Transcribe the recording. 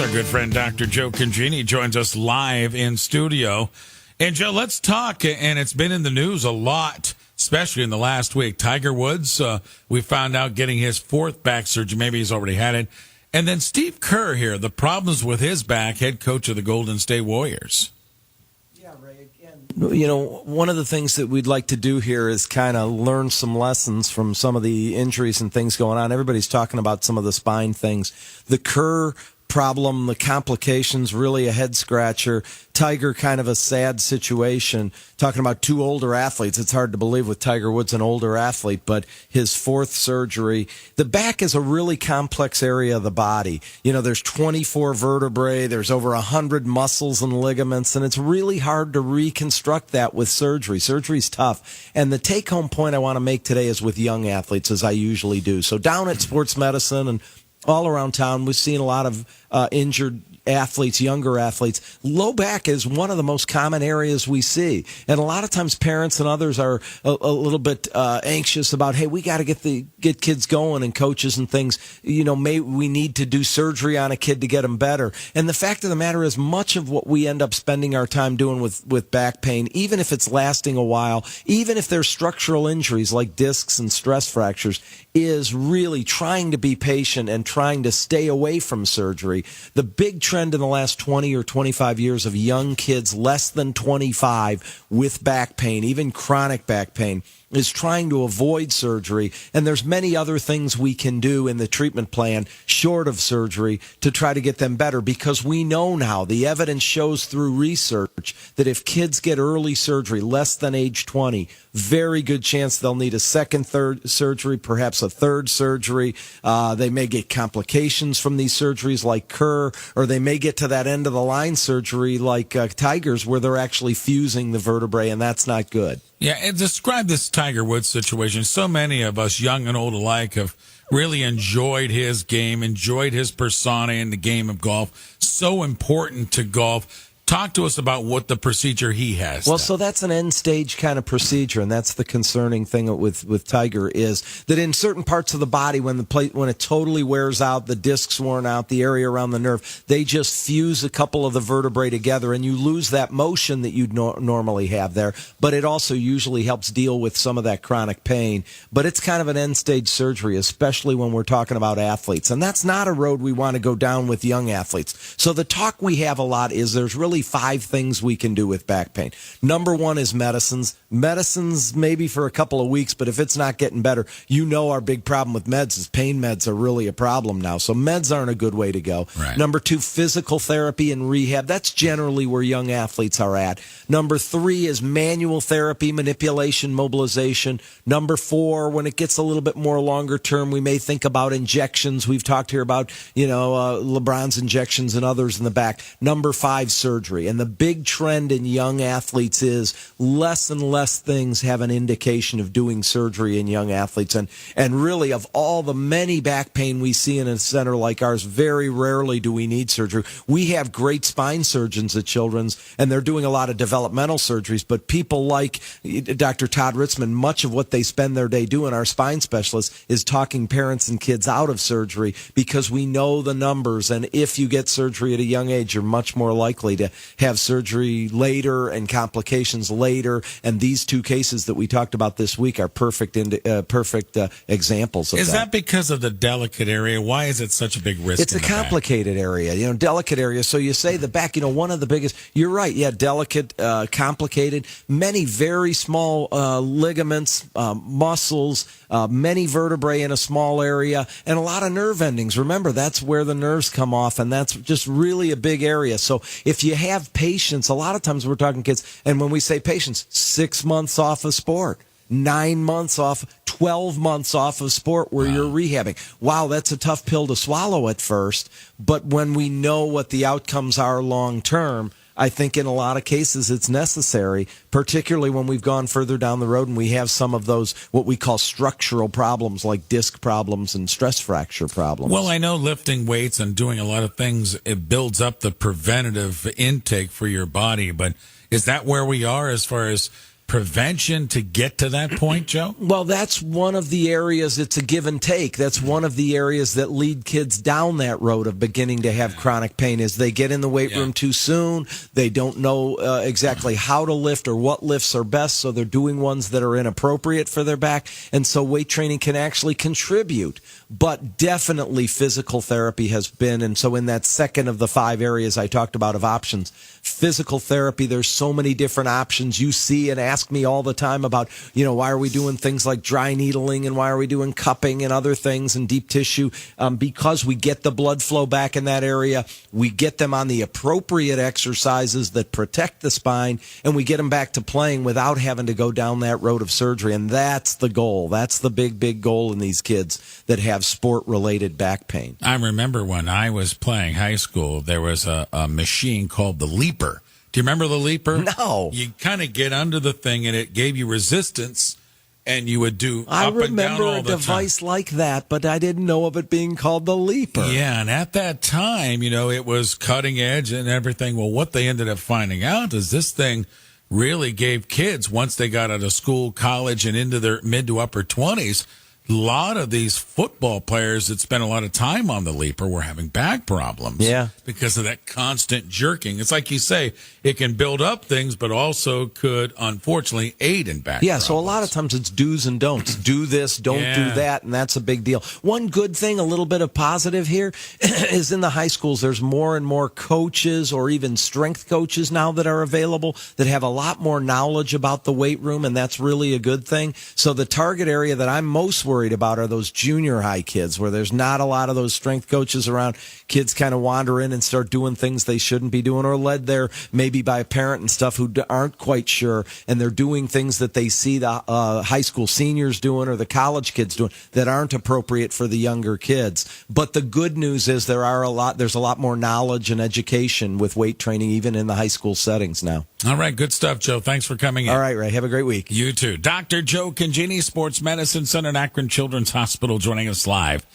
Our good friend Dr. Joe Congeni joins us live in studio. And Joe, let's talk, and it's been in the news a lot, especially in the last week. Tiger Woods, we found out getting his fourth back surgery. Maybe he's already had it. And then Steve Kerr here, the problems with his back, head coach of the Golden State Warriors. Yeah, Ray, again, you know, one of the things that we'd like to do here is kind of learn some lessons from some of the injuries and things going on. Everybody's talking about some of the spine things. The Kerr problem, the complications, really a head scratcher. Tiger, kind of a sad situation. Talking about two older athletes. It's hard to believe with Tiger Woods, an older athlete, but his fourth surgery. The back is a really complex area of the body. You know, there's 24 vertebrae, there's over 100 muscles and ligaments, and it's really hard to reconstruct that with surgery. Surgery's tough. And the take-home point I want to make today is with young athletes, as I usually do. So down at Sports Medicine and all around town, we've seen a lot of injured athletes, younger athletes. Low back is one of the most common areas we see. And a lot of times parents and others are a little bit anxious about, hey, we got to get kids going, and coaches and things, you know, we need to do surgery on a kid to get them better. And the fact of the matter is, much of what we end up spending our time doing with back pain, even if it's lasting a while, even if there's structural injuries like discs and stress fractures, is really trying to be patient and trying to stay away from surgery. The big trend in the last 20 or 25 years of young kids less than 25 with back pain, even chronic back pain, is trying to avoid surgery. And there's many other things we can do in the treatment plan short of surgery to try to get them better, because we know now, the evidence shows through research, that if kids get early surgery, less than age 20, very good chance they'll need a second, third surgery, perhaps a third surgery. They may get complications from these surgeries like Kerr, or they may get to that end of the line surgery like Tiger's, where they're actually fusing the vertebrae, and that's not good. Yeah, and describe this Tiger Woods situation. So many of us, young and old alike, have really enjoyed his game, enjoyed his persona in the game of golf. So important to golf. Talk to us about what the procedure he has. Well, so that's an end stage kind of procedure, and that's the concerning thing with Tiger, is that in certain parts of the body, when it totally wears out, the disc's worn out, the area around the nerve, they just fuse a couple of the vertebrae together, and you lose that motion that you'd normally have there. But it also usually helps deal with some of that chronic pain. But it's kind of an end stage surgery, especially when we're talking about athletes, and that's not a road we want to go down with young athletes. So the talk we have a lot is there's really 5 things we can do with back pain. Number 1 is medicines. Medicines maybe for a couple of weeks, but if it's not getting better, you know our big problem with meds is pain meds are really a problem now. So meds aren't a good way to go. Right. Number 2, physical therapy and rehab. That's generally where young athletes are at. Number 3 is manual therapy, manipulation, mobilization. Number 4, when it gets a little bit more longer term, we may think about injections. We've talked here about, LeBron's injections and others in the back. Number 5, surgery. And the big trend in young athletes is less and less things have an indication of doing surgery in young athletes. And really, of all the many back pain we see in a center like ours, very rarely do we need surgery. We have great spine surgeons at Children's, and they're doing a lot of developmental surgeries. But people like Dr. Todd Ritzman, much of what they spend their day doing, our spine specialists, is talking parents and kids out of surgery, because we know the numbers. And if you get surgery at a young age, you're much more likely to have surgery later and complications later. And these 2 cases that we talked about this week are perfect examples of that. Is that because of the delicate area? Why is it such a big risk? It's a complicated area, delicate area. So you say the back, one of the biggest, you're right. Yeah. Delicate, complicated, many very small, ligaments, muscles, many vertebrae in a small area, and a lot of nerve endings. Remember, that's where the nerves come off, and that's just really a big area. So if you have patients, a lot of times we're talking kids, and when we say patients, 6 months off of sport, 9 months off, 12 months off of sport where you're rehabbing. Wow, that's a tough pill to swallow at first, but when we know what the outcomes are long term, I think in a lot of cases it's necessary, particularly when we've gone further down the road and we have some of those, what we call structural problems like disc problems and stress fracture problems. Well, I know lifting weights and doing a lot of things, it builds up the preventative intake for your body, but is that where we are as far as prevention to get to that point, Joe? Well, that's one of the areas, it's a give and take. That's one of the areas that lead kids down that road of beginning to have chronic pain is they get in the weight room too soon. They don't know exactly how to lift or what lifts are best, so they're doing ones that are inappropriate for their back. And so weight training can actually contribute. But definitely physical therapy has been, and so in that second of the 5 areas I talked about of options, physical therapy, there's so many different options. You see and ask me all the time about, why are we doing things like dry needling and why are we doing cupping and other things and deep tissue? Because we get the blood flow back in that area. We get them on the appropriate exercises that protect the spine, and we get them back to playing without having to go down that road of surgery. And that's the goal. That's the big, big goal in these kids that have sport-related back pain. I remember when I was playing high school, there was a machine called the leaper. Do you remember the leaper? No. You kind of get under the thing, and it gave you resistance, and you would do I up and down remember all a the device time. like that, but I didn't know of it being called the leaper. Yeah, and at that time, it was cutting edge and everything. Well, what they ended up finding out is this thing really gave kids, once they got out of school, college, and into their mid to upper 20s, a lot of these football players that spent a lot of time on the leaper were having back problems. Yeah. Because of that constant jerking. It's like you say, it can build up things, but also could, unfortunately, aid in back problems. So a lot of times it's do's and don'ts. Do this, don't do that, and that's a big deal. One good thing, a little bit of positive here, is in the high schools, there's more and more coaches or even strength coaches now that are available that have a lot more knowledge about the weight room, and that's really a good thing. So the target area that I'm most worried about are those junior high kids where there's not a lot of those strength coaches around. Kids kind of wander in and start doing things they shouldn't be doing, or led there maybe by a parent and stuff who aren't quite sure, and they're doing things that they see the high school seniors doing or the college kids doing that aren't appropriate for the younger kids. But the good news is there's a lot more knowledge and education with weight training even in the high school settings now. All right, good stuff, Joe. Thanks for coming in. All right, Ray. Have a great week. You too. Dr. Joe Congeni, Sports Medicine Center at Akron Children's Hospital, joining us live.